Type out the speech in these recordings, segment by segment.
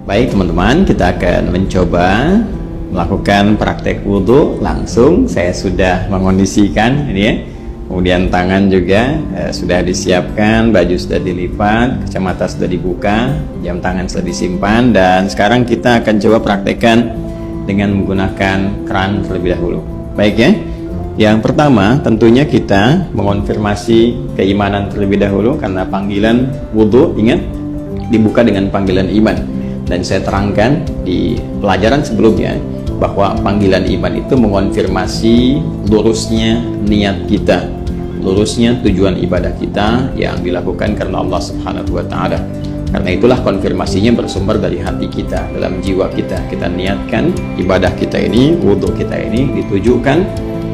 Baik teman-teman, kita akan mencoba melakukan praktek wudhu langsung. Saya sudah mengondisikan ini ya. Kemudian tangan juga sudah disiapkan, baju sudah dilipat, kacamata sudah dibuka, jam tangan sudah disimpan, dan sekarang kita akan coba praktekkan dengan menggunakan keran terlebih dahulu. Baik ya. Yang pertama tentunya kita mengonfirmasi keimanan terlebih dahulu, karena panggilan wudhu ingat dibuka dengan panggilan iman. Dan saya terangkan di pelajaran sebelumnya bahwa panggilan iman itu mengonfirmasi lurusnya niat kita, lurusnya tujuan ibadah kita yang dilakukan karena Allah Subhanahu wa Ta'ala. Karena itulah konfirmasinya bersumber dari hati kita, dalam jiwa kita. Kita niatkan ibadah kita ini, wudhu kita ini ditujukan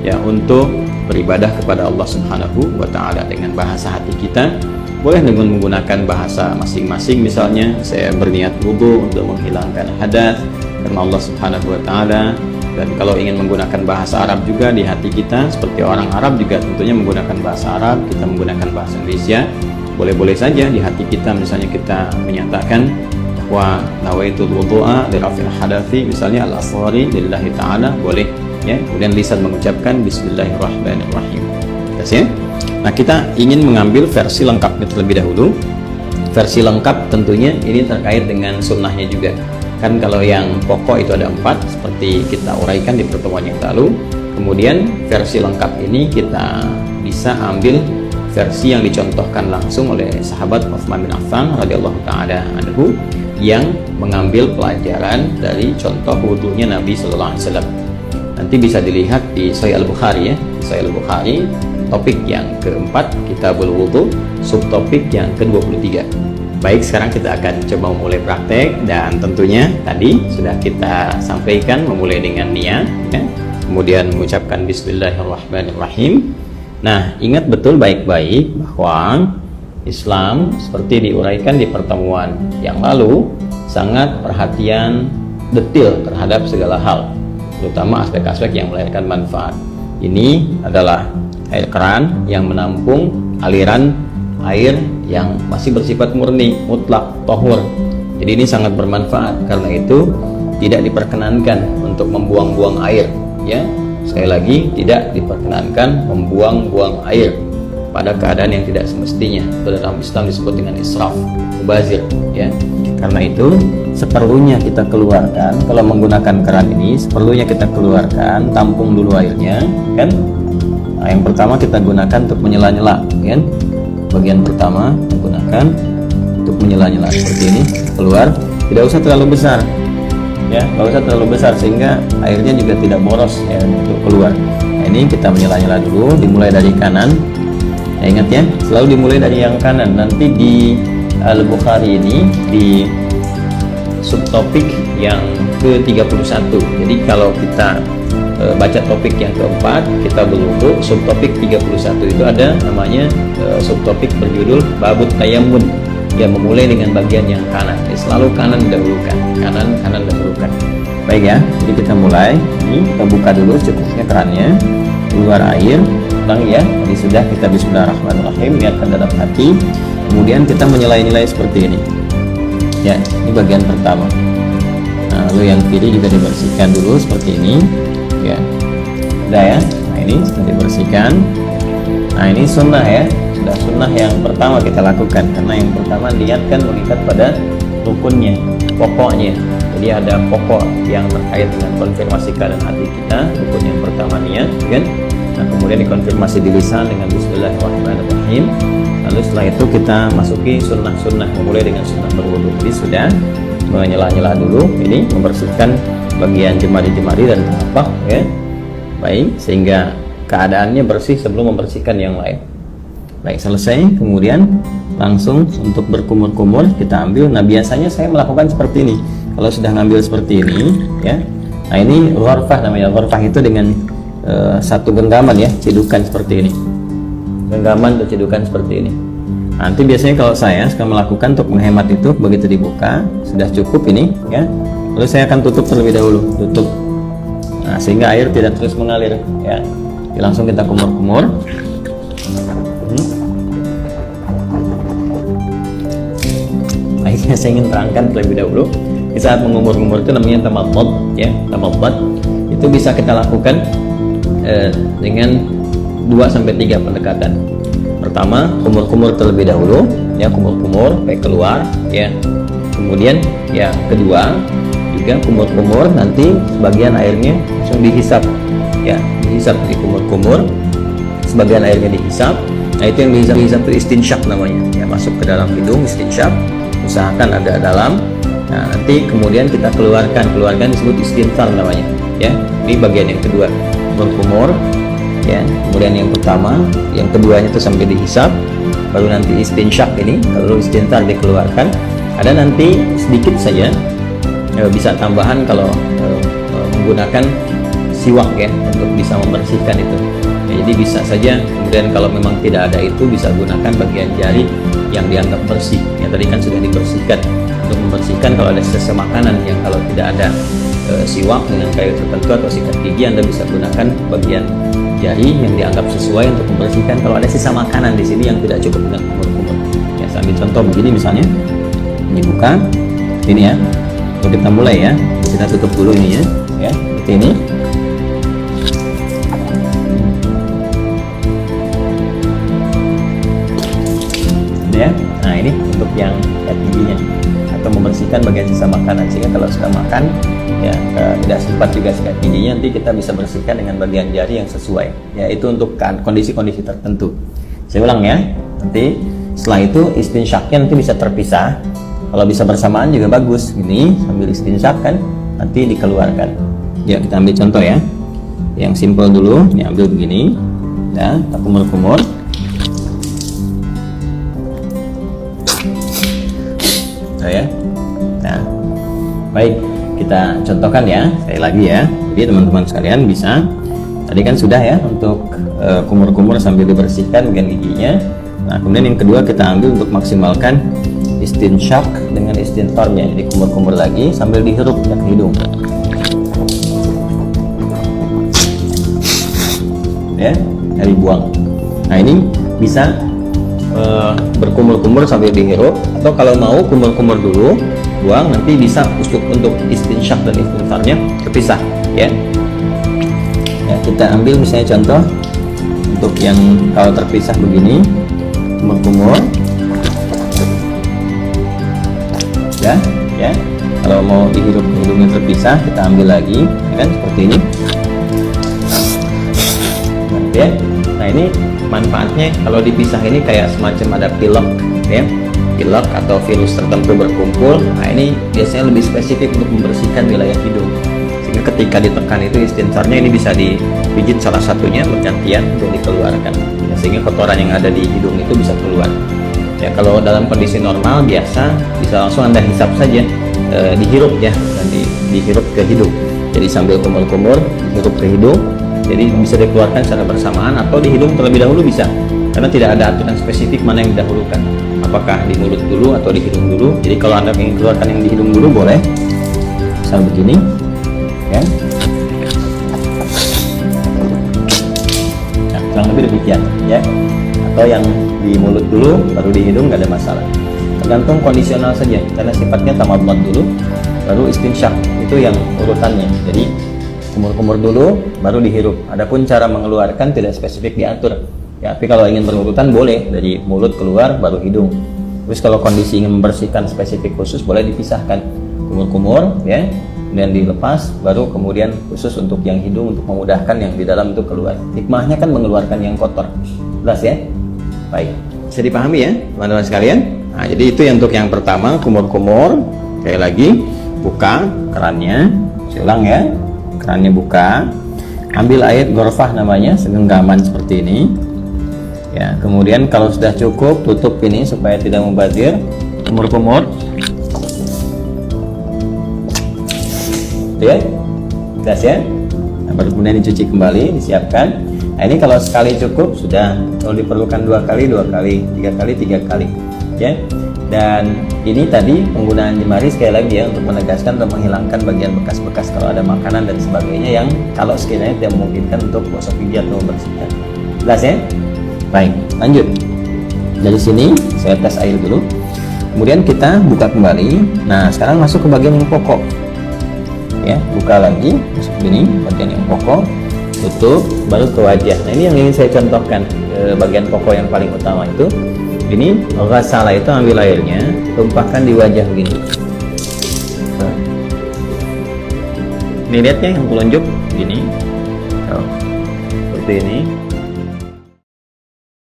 ya untuk beribadah kepada Allah Subhanahu wa Ta'ala dengan bahasa hati kita. Boleh dengan menggunakan bahasa masing-masing, misalnya saya berniat wudhu untuk menghilangkan hadas karena Allah Subhanahu wa Ta'ala. Dan kalau ingin menggunakan bahasa Arab juga di hati kita, seperti orang Arab juga tentunya menggunakan bahasa Arab, kita menggunakan bahasa Indonesia, boleh-boleh saja di hati kita. Misalnya kita menyatakan bahwa nawaitul wudhu'a lirafil hadathi, misalnya al-asghari lillahi ta'ala, boleh ya. Kemudian lisan mengucapkan bismillahirrahmanirrahim. Terus ya. Nah, kita ingin mengambil versi lengkapnya terlebih dahulu. Versi lengkap tentunya ini terkait dengan sunnahnya juga. Kan kalau yang pokok itu ada 4, seperti kita uraikan di pertemuan yang lalu. Kemudian versi lengkap ini kita bisa ambil versi yang dicontohkan langsung oleh sahabat Utsman bin Affan radhiyallahu ta'ala anhu, yang mengambil pelajaran dari contoh wudhunya Nabi sallallahu alaihi wasallam. Nanti bisa dilihat di Sahih Al-Bukhari ya. Di Sahih Al-Bukhari topik yang keempat, Kitabul Wudhu, subtopik yang ke-23. Baik, sekarang kita akan coba memulai praktek, dan tentunya tadi sudah kita sampaikan memulai dengan niat ya. Kemudian mengucapkan bismillahirrahmanirrahim. Nah, ingat betul baik-baik bahwa Islam seperti diuraikan di pertemuan yang lalu sangat perhatian detail terhadap segala hal, terutama aspek-aspek yang melahirkan manfaat. Ini adalah air keran yang menampung aliran air yang masih bersifat murni, mutlak, tahur. Jadi ini sangat bermanfaat. Karena itu tidak diperkenankan untuk membuang-buang air ya. Sekali lagi, tidak diperkenankan membuang-buang air pada keadaan yang tidak semestinya. Itu dalam Islam disebut dengan israf, mubazir ya. Karena itu seperlunya kita keluarkan, kalau menggunakan keran ini seperlunya kita keluarkan, tampung dulu airnya kan. Nah, yang pertama kita gunakan untuk menyela-nyela kan. Bagian pertama gunakan untuk menyela-nyela seperti ini, keluar, tidak usah terlalu besar ya, tidak usah terlalu besar sehingga airnya juga tidak boros ya untuk keluar. Nah, ini kita menyela-nyela dulu, dimulai dari kanan. Nah, ingat ya, selalu dimulai dari yang kanan. Nanti di Al-Bukhari ini di subtopik yang ke-31. Jadi kalau kita baca topik yang keempat, kita berwudhu, subtopik 31 itu ada namanya subtopik berjudul babut tayammun, yang memulai dengan bagian yang kanan. Selalu kanan dahulukan, kanan dahulukan. Baik ya, jadi kita mulai. Ini kita buka dulu cukupnya kerannya, keluar air, ulang ya. Tadi sudah kita bismillahirrahmanirrahim, niatkan dalam hati. Kemudian kita menyela-nyela seperti ini ya. Ini bagian pertama. Nah, lalu yang kiri juga dibersihkan dulu seperti ini ya. Sudah ya. Nah, ini sudah dibersihkan. Nah, ini sunnah ya, sudah sunnah yang pertama kita lakukan, karena yang pertama niatkan mengikat pada rukunnya, pokoknya. Jadi ada pokok yang terkait dengan konfirmasi keadaan hati kita. Rukun yang pertama niat kan. Nah, kemudian dikonfirmasi di lisan dengan bismillahirrahmanirrahim. Lalu setelah itu kita masuki sunnah-sunnah, memulai dengan sunnah berwudhu. Jadi sudah menyela-nyela dulu, ini membersihkan bagian jemari-jemari dan telapak ya. Baik, sehingga keadaannya bersih sebelum membersihkan yang lain. Baik, selesai. Kemudian langsung untuk berkumur-kumur kita ambil. Nah, biasanya saya melakukan seperti ini. Kalau sudah ngambil seperti ini ya. Nah, ini ghurfah namanya. Ghurfah itu dengan satu genggaman ya, cedukan seperti ini. Genggaman atau cedukan seperti ini. Nanti biasanya kalau saya suka melakukan untuk menghemat itu, begitu dibuka sudah cukup ini ya. Lalu saya akan tutup terlebih dahulu, tutup. Nah, sehingga air tidak terus mengalir ya. Jadi langsung kita kumur-kumur. saya ingin terangkan terlebih dahulu. Di saat mengumur-umur itu namanya tamadmud, ya, tamadmud. Itu bisa kita lakukan dengan 2-3 pendekatan. Pertama, kumur-kumur terlebih dahulu, ya, kumur-kumur sampai keluar, ya. Kemudian ya kedua juga kumur-kumur, nanti sebagian airnya langsung dihisap, ya, dihisap di kumur-kumur, sebagian airnya dihisap. Nah, itu yang dihisap itu istinsyak namanya, ya, masuk ke dalam hidung, istinsyak, usahakan ada dalam. Nah, nanti kemudian kita keluarkan disebut istinthar namanya, ya. Ini bagian yang kedua, kumur-kumur, ya. Kemudian yang pertama, yang keduanya itu sampai dihisap, baru nanti istinsyak ini, lalu istinthar dikeluarkan. Ada nanti sedikit saja bisa tambahan kalau menggunakan siwak, ya, untuk bisa membersihkan itu. Ya, jadi bisa saja. Kemudian kalau memang tidak ada itu, bisa gunakan bagian jari yang dianggap bersih. Ya, tadi kan sudah dibersihkan. Untuk membersihkan kalau ada sisa makanan yang kalau tidak ada siwak dengan kayu tertentu atau sikat gigi, Anda bisa gunakan bagian jari yang dianggap sesuai untuk membersihkan kalau ada sisa makanan di sini yang tidak cukup dengan kumur-kumur. Ya, saya ambil contoh begini misalnya. Ini buka, ini ya. Lalu kita mulai, ya. Kita tutup dulu ini, ya, seperti ini. Ya. Nah, ini untuk yang sikat giginya atau membersihkan bagian sisa makanan, sehingga kalau sudah makan, ya, tidak sempat juga sikat giginya, nanti kita bisa bersihkan dengan bagian jari yang sesuai. Ya, itu untuk kondisi-kondisi tertentu. Saya ulang, ya. Nanti setelah itu istinsyaknya nanti bisa terpisah. Kalau bisa bersamaan juga bagus. Ini sambil istinsyak kan, nanti dikeluarkan. Ya, kita ambil contoh, ya. Yang simple dulu. Ini ambil begini. Ya, kita kumur-kumur. Ya. Nah, baik, kita contohkan, ya, sekali lagi, ya. Jadi teman-teman sekalian bisa, tadi kan sudah, ya, untuk kumur-kumur sambil dibersihkan bagian giginya. Nah, kemudian yang kedua kita ambil untuk maksimalkan istinsyak dengan istintharnya. Jadi kumur-kumur lagi sambil dihirup ke hidung, ya, dari buang. Nah, ini bisa berkumur-kumur sambil dihirup, atau kalau mau kumur-kumur dulu buang, nanti bisa untuk istinsyak dan istintharnya terpisah, ya. Ya, kita ambil misalnya contoh untuk yang kalau terpisah begini, kumur-kumur, ya, ya. Kalau mau dihirup hidungnya terpisah, kita ambil lagi, ya kan, seperti ini. Nah, ya. Nah, ini manfaatnya kalau dipisah ini kayak semacam ada pilek, ya, pilek atau virus tertentu berkumpul. Nah, ini biasanya lebih spesifik untuk membersihkan wilayah hidung, sehingga ketika ditekan itu istintharnya ini bisa dipijit salah satunya bergantian untuk dikeluarkan, ya, sehingga kotoran yang ada di hidung itu bisa keluar. Ya, kalau dalam kondisi normal biasa bisa langsung Anda hisap saja, dihirup, ya, dan dihirup ke hidung. Jadi sambil kumur-kumur dihirup ke hidung. Jadi bisa dikeluarkan secara bersamaan atau di hidung terlebih dahulu bisa, karena tidak ada aturan spesifik mana yang didahulukan, apakah di mulut dulu atau di hidung dulu. Jadi kalau Anda ingin keluarkan yang di hidung dulu boleh, misal begini, ya. Nah, kurang lebih demikian, ya. Atau yang di mulut dulu baru di hidung, nggak ada masalah. Tergantung kondisional saja, karena sifatnya tamadmud dulu baru istinsyak, itu yang urutannya. Jadi kumur-kumur dulu baru dihirup. Adapun cara mengeluarkan tidak spesifik diatur, ya, tapi kalau ingin berurutan boleh dari mulut keluar baru hidung. Terus kalau kondisi ingin membersihkan spesifik khusus boleh dipisahkan, kumur-kumur, ya, dan dilepas baru kemudian khusus untuk yang hidung untuk memudahkan yang di dalam itu keluar. Hikmahnya kan mengeluarkan yang kotor. Jelas, ya? Baik, bisa dipahami, ya, teman-teman sekalian. Nah, jadi itu untuk yang pertama, kumur-kumur. Sekali lagi, buka kerannya. Saya ulang, ya. Kerannya buka, ambil air gorfah namanya, segenggaman seperti ini, ya. Kemudian kalau sudah cukup, tutup ini supaya tidak mubazir. Kumur-kumur, ya, jelas, ya. Nah, baru kemudian dicuci kembali, disiapkan. Nah, ini kalau sekali cukup sudah. Kalau diperlukan 2 kali, 2 kali, 3 kali, 3 kali, ya. Dan ini tadi penggunaan jemari sekali lagi, ya, untuk menegaskan atau menghilangkan bagian bekas-bekas kalau ada makanan dan sebagainya yang kalau sekiranya tidak memungkinkan untuk gosok gigi atau membersihkan. Jelas, ya? Baik, lanjut. Dari sini saya tes air dulu. Kemudian kita buka kembali. Nah, sekarang masuk ke bagian yang pokok. Ya, buka lagi, masuk ini bagian yang pokok, tutup, baru ke wajah. Nah, ini yang ingin saya contohkan, bagian pokok yang paling utama itu. Ini ghasala itu ambil airnya, tumpahkan di wajah begini. Ini lihat ya yang telunjuk gini. Seperti ini.